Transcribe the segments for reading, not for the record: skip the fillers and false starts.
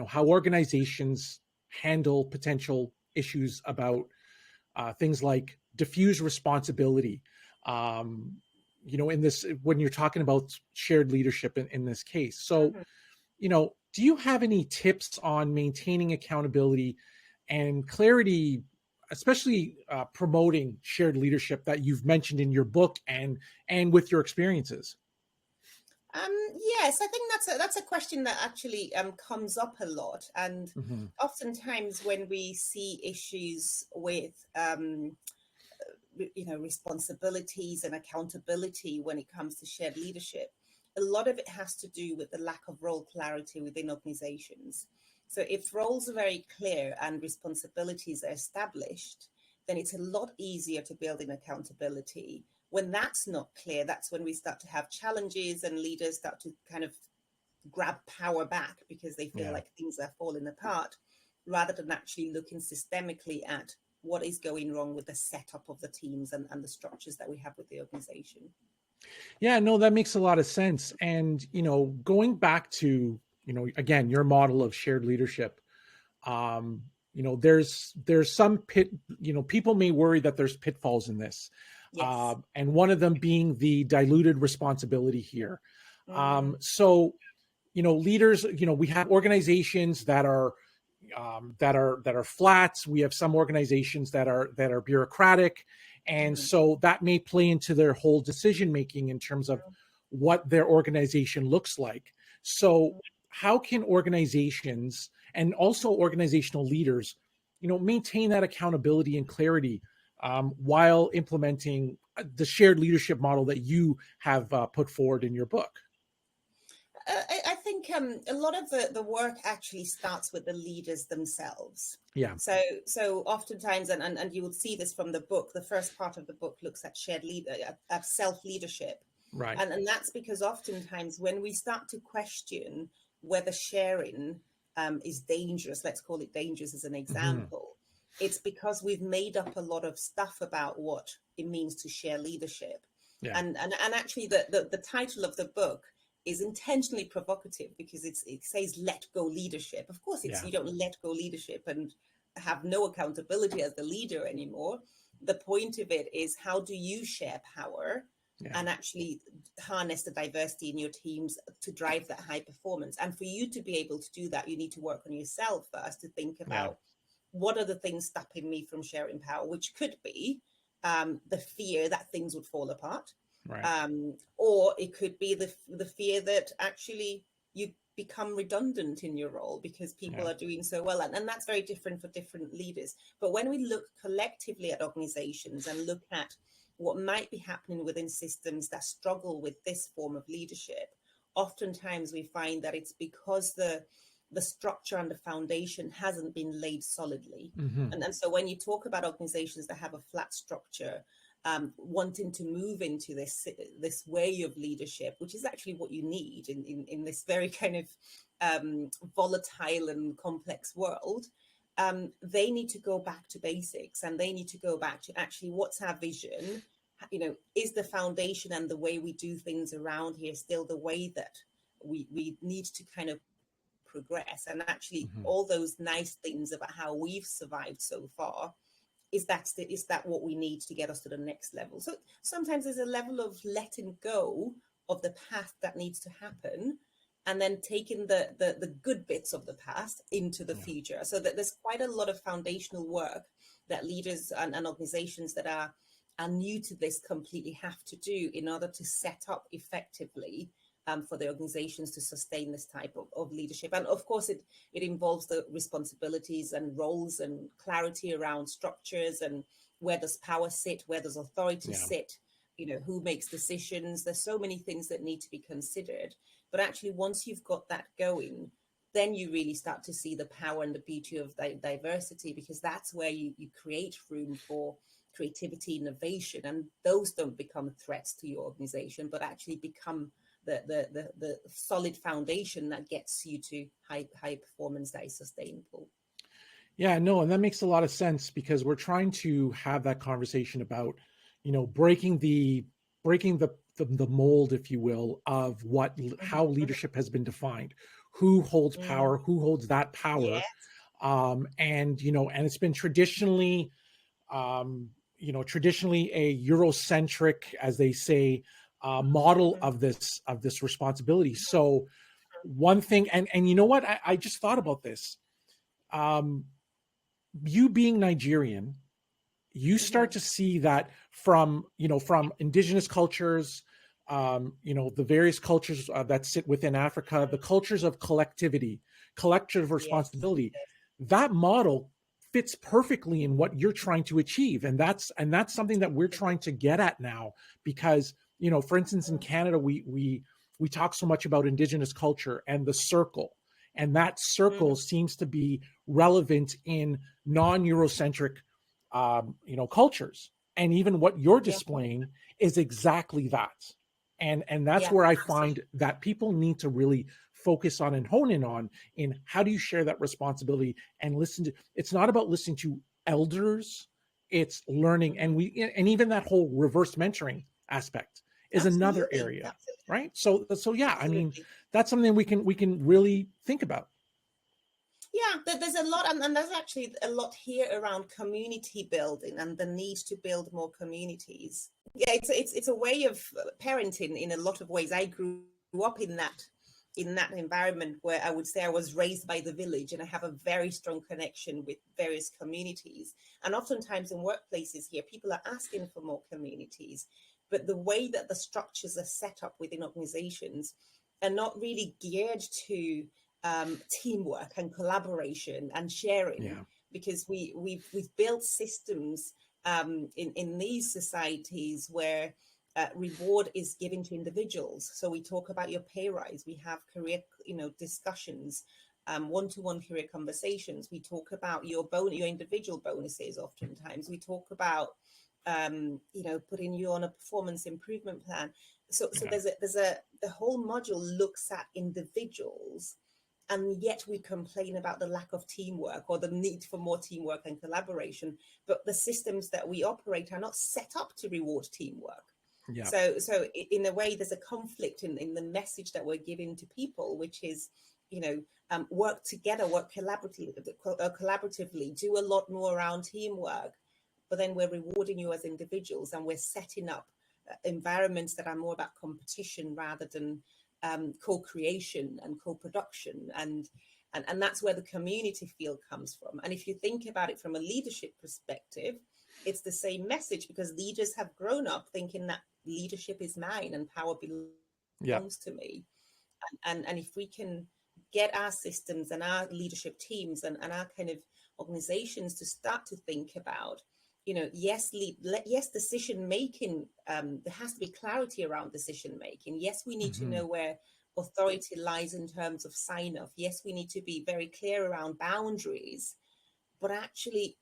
how organizations handle potential issues about things like diffuse responsibility. In this, when you're talking about shared leadership in this case. So, do you have any tips on maintaining accountability and clarity, especially promoting shared leadership that you've mentioned in your book and with your experiences? Yes, I think that's a question that actually comes up a lot, and Mm-hmm. oftentimes when we see issues with responsibilities and accountability when it comes to shared leadership, a lot of it has to do with the lack of role clarity within organizations. So if roles are very clear and responsibilities are established, then it's a lot easier to build in accountability. When that's not clear, that's when we start to have challenges and leaders start to kind of grab power back because they feel like things are falling apart, rather than actually looking systemically at what is going wrong with the setup of the teams and the structures that we have with the organization. Yeah, no, that makes a lot of sense. And, going back to, again, your model of shared leadership, there's some people may worry that there's pitfalls in this. Yes. And one of them being the diluted responsibility here. So, leaders, we have organizations that are flat. We have some organizations that are bureaucratic, and so that may play into their whole decision making in terms of what their organization looks like. So how can organizations and also organizational leaders, maintain that accountability and clarity while implementing the shared leadership model that you have put forward in your book? I think a lot of the work actually starts with the leaders themselves. Yeah. So oftentimes, and you will see this from the book, the first part of the book looks at self-leadership. Right. And that's because oftentimes when we start to question whether sharing is dangerous, let's call it dangerous as an example, it's because we've made up a lot of stuff about what it means to share leadership. Yeah. And actually the title of the book is intentionally provocative because it says let go leadership. Of course, you don't let go leadership and have no accountability as the leader anymore. The point of it is, how do you share power and actually harness the diversity in your teams to drive that high performance? And for you to be able to do that, you need to work on yourself first, to think about what are the things stopping me from sharing power, which could be the fear that things would fall apart. Right. Or it could be the fear that actually you become redundant in your role because people are doing so well. And that's very different for different leaders. But when we look collectively at organizations and look at what might be happening within systems that struggle with this form of leadership, oftentimes we find that it's because the structure and the foundation hasn't been laid solidly. And so when you talk about organizations that have a flat structure, wanting to move into this way of leadership, which is actually what you need in this very kind of volatile and complex world, they need to go back to basics, and they need to go back to actually what's our vision. Is the foundation and the way we do things around here still the way that we need to kind of progress? And actually all those nice things about how we've survived so far, is that what we need to get us to the next level? So sometimes there's a level of letting go of the past that needs to happen, and then taking the good bits of the past into the future. So that there's quite a lot of foundational work that leaders and organizations that are new to this completely have to do in order to set up effectively for the organizations to sustain this type of leadership. And of course, it involves the responsibilities and roles and clarity around structures and where does power sit, where does authority sit, who makes decisions. There's so many things that need to be considered. But actually, once you've got that going, then you really start to see the power and the beauty of diversity, because that's where you create room for creativity, innovation, and those don't become threats to your organization, but actually become the solid foundation that gets you to high performance that is sustainable. Yeah, no, and that makes a lot of sense, because we're trying to have that conversation about, breaking the mold, if you will, of how leadership has been defined. who holds power, who holds that power. Yes. And, and it's been traditionally, traditionally a Eurocentric, as they say, model of this responsibility. So one thing, and you know what, I just thought about this. You being Nigerian, you start to see that from indigenous cultures, the various cultures that sit within Africa, the cultures of collectivity, collective responsibility. Yes. That model fits perfectly in what you're trying to achieve, and that's something that we're trying to get at now. Because for instance, in Canada, we talk so much about indigenous culture and the circle, and that circle seems to be relevant in non-Eurocentric cultures. And even what you're displaying is exactly that. And that's where I find that people need to really focus on and hone in on, in how do you share that responsibility and listen to. It's not about listening to elders, it's learning. And even that whole reverse mentoring aspect is another area. Right. So yeah, I mean, that's something we can really think about. Yeah, there's a lot, and there's actually a lot here around community building and the need to build more communities. Yeah, it's a way of parenting in a lot of ways. I grew up in that environment where I would say I was raised by the village, and I have a very strong connection with various communities. And oftentimes in workplaces here, people are asking for more communities, but the way that the structures are set up within organizations are not really geared to teamwork and collaboration and sharing, because we've built systems in these societies where reward is given to individuals. So we talk about your pay rise, we have career discussions, one-to-one career conversations, we talk about your individual bonuses. Oftentimes we talk about putting you on a performance improvement plan. So the whole module looks at individuals, and yet we complain about the lack of teamwork or the need for more teamwork and collaboration. But the systems that we operate are not set up to reward teamwork. Yeah. So in a way, there's a conflict in the message that we're giving to people, which is, work together, work collaboratively, do a lot more around teamwork. But then we're rewarding you as individuals, and we're setting up environments that are more about competition rather than co-creation and co-production, and that's where the community feel comes from. And if you think about it from a leadership perspective, it's the same message, because leaders have grown up thinking that leadership is mine and power belongs to me. And if we can get our systems and our leadership teams and our kind of organizations to start to think about, yes, decision making, there has to be clarity around decision making. Yes, we need to know where authority lies in terms of sign off. Yes, we need to be very clear around boundaries, but actually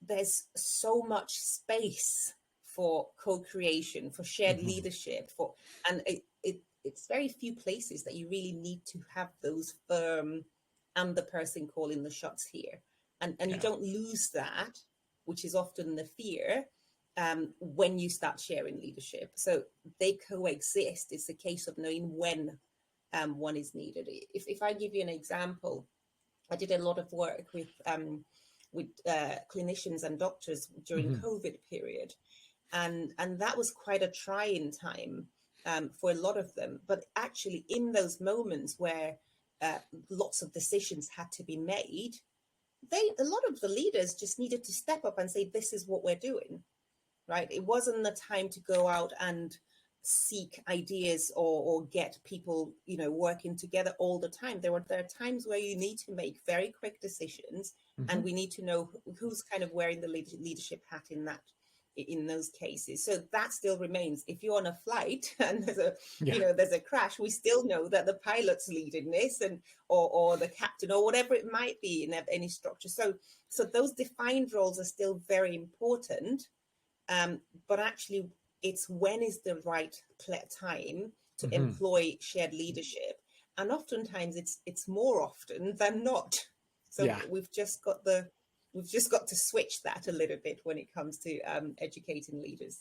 there's so much space for co-creation, for shared leadership, and it's very few places that you really need to have those firm, I'm the person calling the shots here, and you don't lose that, which is often the fear, when you start sharing leadership. So they coexist. It's a case of knowing when one is needed. If I give you an example, I did a lot of work with clinicians and doctors during COVID period, and that was quite a trying time for a lot of them. But actually, in those moments where lots of decisions had to be made, a lot of the leaders just needed to step up and say, this is what we're doing, right? It wasn't the time to go out and seek ideas or get people, working together all the time. There are times where you need to make very quick decisions, and we need to know who's kind of wearing the leadership hat in those cases. So that still remains. If you're on a flight and there's a crash, we still know that the pilot's leading this, and or the captain, or whatever it might be in any structure. So those defined roles are still very important, but actually it's when is the right time to employ shared leadership, and oftentimes it's more often than not. So we've just got to switch that a little bit when it comes to educating leaders.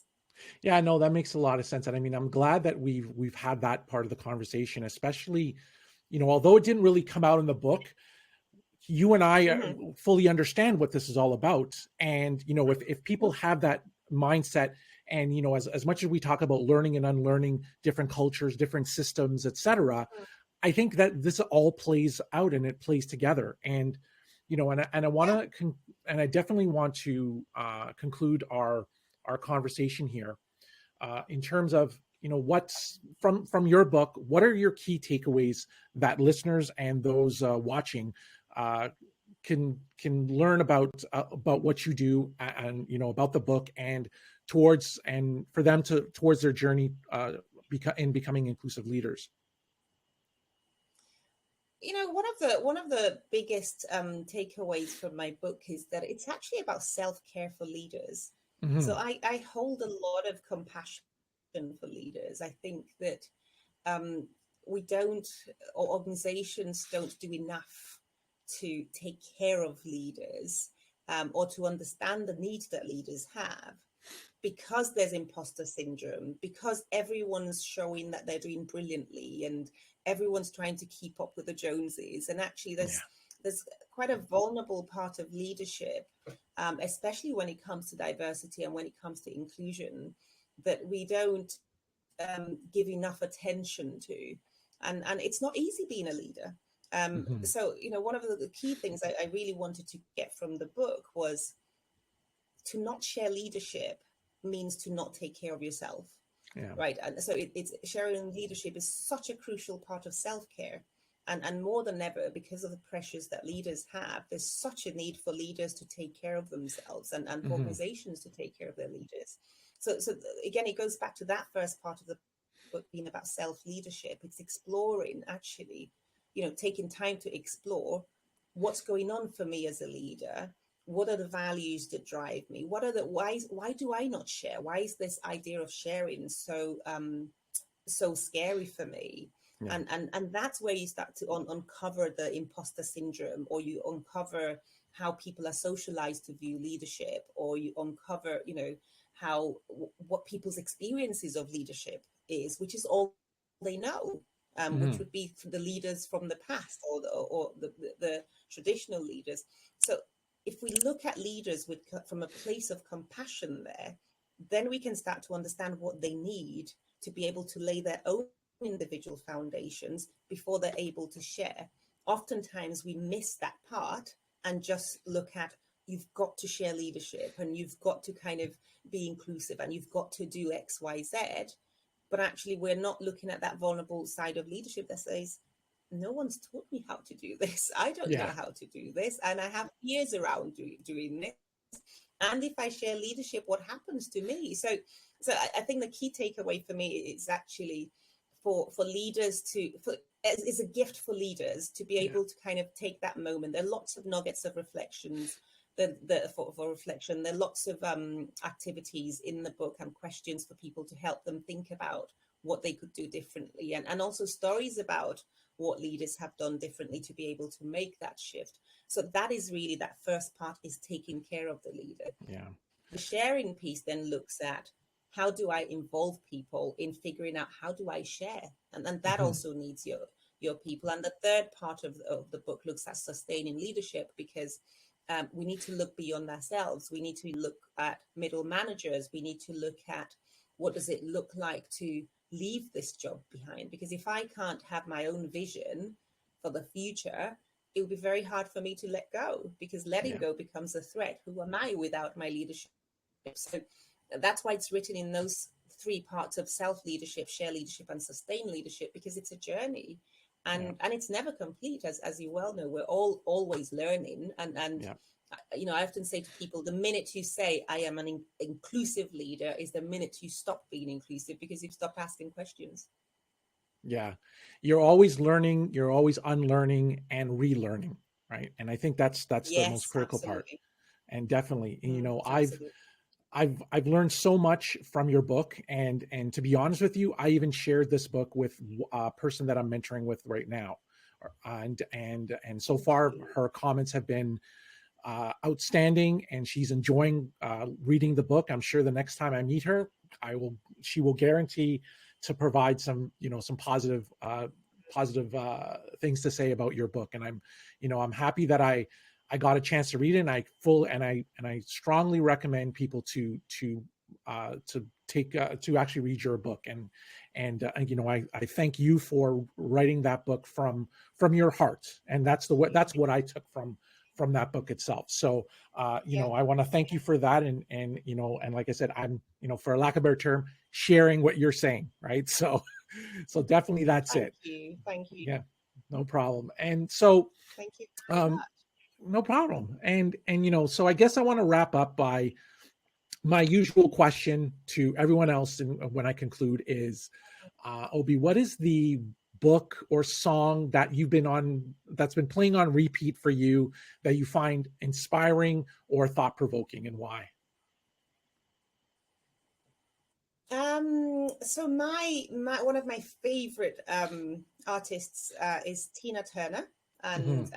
Yeah, no, that makes a lot of sense. And I mean, I'm glad that we've had that part of the conversation, especially, although it didn't really come out in the book, you and I Mm-hmm. fully understand what this is all about. And, if people have that mindset, and, as much as we talk about learning and unlearning different cultures, different systems, etc., I think that this all plays out and it plays together. And, and I want Yeah. to, and I definitely want to conclude our conversation here in terms of, what's from your book. What are your key takeaways that listeners and those watching can learn about what you do, and about the book, and for them towards their journey in becoming inclusive leaders? One of the biggest takeaways from my book is that it's actually about self-care for leaders. So Mm-hmm. I hold a lot of compassion for leaders. I think that um, we don't, or organizations don't do enough to take care of leaders, or to understand the needs that leaders have, because there's imposter syndrome, because everyone's showing that they're doing brilliantly and everyone's trying to keep up with the Joneses. And actually, Yeah. there's quite a vulnerable part of leadership, especially when it comes to diversity and when it comes to inclusion, that we don't give enough attention to. And it's not easy being a leader. Mm-hmm. So, one of the key things I really wanted to get from the book was to not share leadership means to not take care of yourself, Yeah. right? And so it's sharing leadership is such a crucial part of self-care. And more than ever, because of the pressures that leaders have, there's such a need for leaders to take care of themselves, and for Mm-hmm. organizations to take care of their leaders. So again, it goes back to that first part of the book being about self-leadership. It's exploring, actually, taking time to explore what's going on for me as a leader. What are the values that drive me? What are the why do I not share? Why is this idea of sharing so scary for me? Yeah. And that's where you start to uncover the imposter syndrome, or you uncover how people are socialized to view leadership, or you uncover how what people's experiences of leadership is, which is all they know, which Mm-hmm. would be the leaders from the past, or the traditional leaders. So if we look at leaders from a place of compassion there, then we can start to understand what they need to be able to lay their own individual foundations before they're able to share. Oftentimes we miss that part and just look at, you've got to share leadership and you've got to kind of be inclusive and you've got to do XYZ. But actually, we're not looking at that vulnerable side of leadership that says, no one's taught me how to do this. I don't know Yeah. how to do this. And I have years around doing this. And if I share leadership, what happens to me? So I think the key takeaway for me is actually for leaders is a gift for leaders to be Yeah. able to kind of take that moment. There are lots of nuggets of reflections for reflection. There are lots of activities in the book and questions for people to help them think about what they could do differently, and also stories about what leaders have done differently to be able to make that shift. So that is really, that first part is taking care of the leader. Yeah. The sharing piece then looks at, how do I involve people in figuring out how do I share? And that Mm-hmm. also needs your people. And the third part of the book looks at sustaining leadership, because we need to look beyond ourselves. We need to look at middle managers. We need to look at, what does it look like to leave this job behind? Because if I can't have my own vision for the future, it would be very hard for me to let go, because letting Yeah. go becomes a threat. Who am I without my leadership? So that's why it's written in those three parts of self-leadership, share leadership, and sustain leadership, because it's a journey. Yeah. And it's never complete, as you well know. We're all always learning. And Yeah. I often say to people, the minute you say I am an inclusive leader is the minute you stop being inclusive, because you've stopped asking questions. Yeah. You're always learning, you're always unlearning and relearning, right? And I think that's the most Yes, critical part. absolutely. And definitely, Absolutely. I've learned so much from your book, and to be honest with you, I even shared this book with a person that I'm mentoring with right now, and so Thank far you. her comments have been outstanding, and she's enjoying reading the book. I'm sure the next time I meet her, she will guarantee to provide some some positive things to say about your book, and I'm happy that I got a chance to read it, and I strongly recommend people to actually read your book, and I thank you for writing that book from your heart, and that's what I took from that book itself. So I want to thank you for that, and like I said, I'm, for lack of a better term, sharing what you're saying, right? So definitely that's Thank you. Yeah, no problem. And so thank you very much. no problem. And so I guess I want to wrap up by my usual question to everyone else, and when I conclude is, Obi, what is the book or song that that's been playing on repeat for you that you find inspiring or thought-provoking, and why? So my one of my favorite artists is Tina Turner. And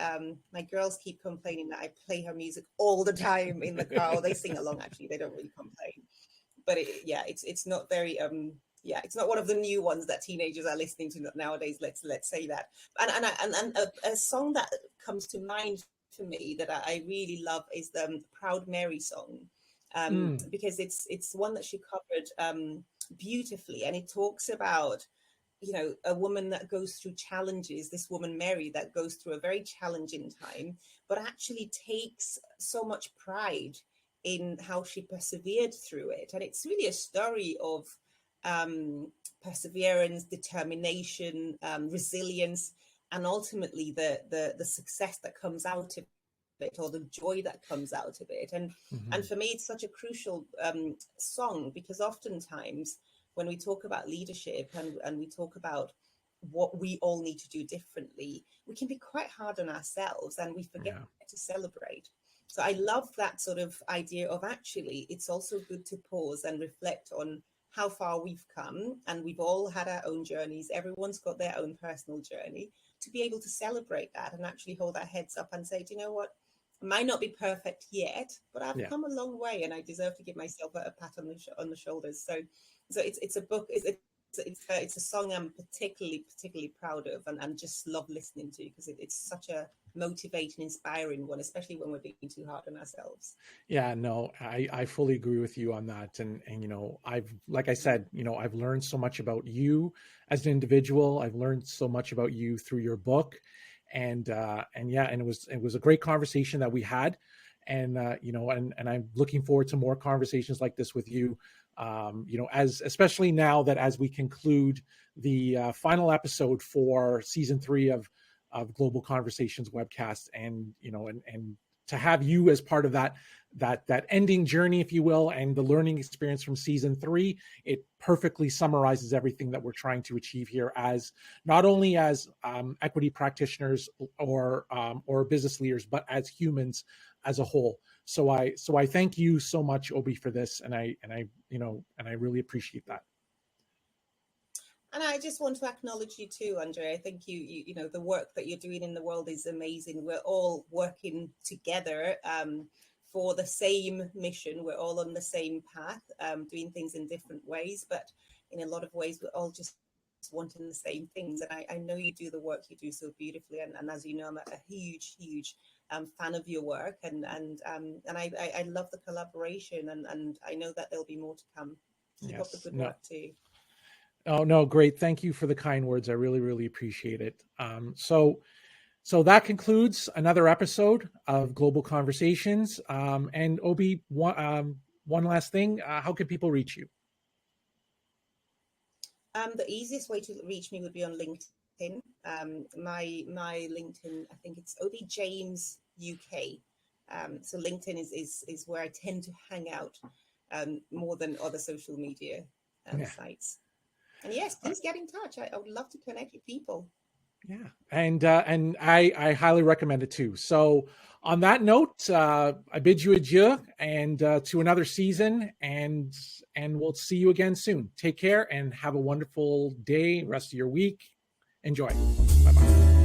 my girls keep complaining that I play her music all the time in the car. They sing along, actually. They don't really complain. But it's not very it's not one of the new ones that teenagers are listening to nowadays. Let's say that. And a song that comes to mind for me that I really love is the Proud Mary song, because it's one that she covered beautifully, and it talks about a woman that goes through challenges, this woman Mary that goes through a very challenging time, but actually takes so much pride in how she persevered through it. And it's really a story of perseverance, determination, resilience, and ultimately the success that comes out of it, or the joy that comes out of it. And for me, it's such a crucial song, because oftentimes when we talk about leadership and we talk about what we all need to do differently, we can be quite hard on ourselves, and we forget to celebrate. So I love that sort of idea of, actually, it's also good to pause and reflect on how far we've come, and we've all had our own journeys. Everyone's got their own personal journey, to be able to celebrate that and actually hold our heads up and say, do you know what? I might not be perfect yet, but I've come a long way, and I deserve to give myself a pat on the shoulders. So it's a book. It's a song I'm particularly proud of, and just love listening to, because it's such a motivating, inspiring one, especially when we're being too hard on ourselves. Yeah, no, I fully agree with you on that. And like I said, I've learned so much about you as an individual. I've learned so much about you through your book, and it was a great conversation that we had. And and I'm looking forward to more conversations like this with you. Especially now that as we conclude the final episode for season 3 of Global Conversations webcast, and to have you as part of that ending journey, if you will, and the learning experience from season 3, it perfectly summarizes everything that we're trying to achieve here, as not only as equity practitioners or business leaders, but as humans as a whole. So I thank you so much, Obi, for this, and I really appreciate that. And I just want to acknowledge you too, Andre. I think you know the work that you're doing in the world is amazing. We're all working together for the same mission. We're all on the same path, doing things in different ways, but in a lot of ways we're all just wanting the same things. And I know you do the work you do so beautifully, and as you know, I'm a huge fan of your work, and I love the collaboration, and I know that there'll be more to come. Keep up the good work too. Oh, no, great. Thank you for the kind words. I really, really appreciate it. So that concludes another episode of Global Conversations. And Obi, one last thing, how can people reach you? The easiest way to reach me would be on LinkedIn. My LinkedIn, I think it's Obi James UK. So LinkedIn is where I tend to hang out more than other social media sites. And yes, please get in touch. I would love to connect with people. Yeah, and I highly recommend it too. So on that note, I bid you adieu, and to another season, and we'll see you again soon. Take care and have a wonderful day, rest of your week. Enjoy. Bye-bye.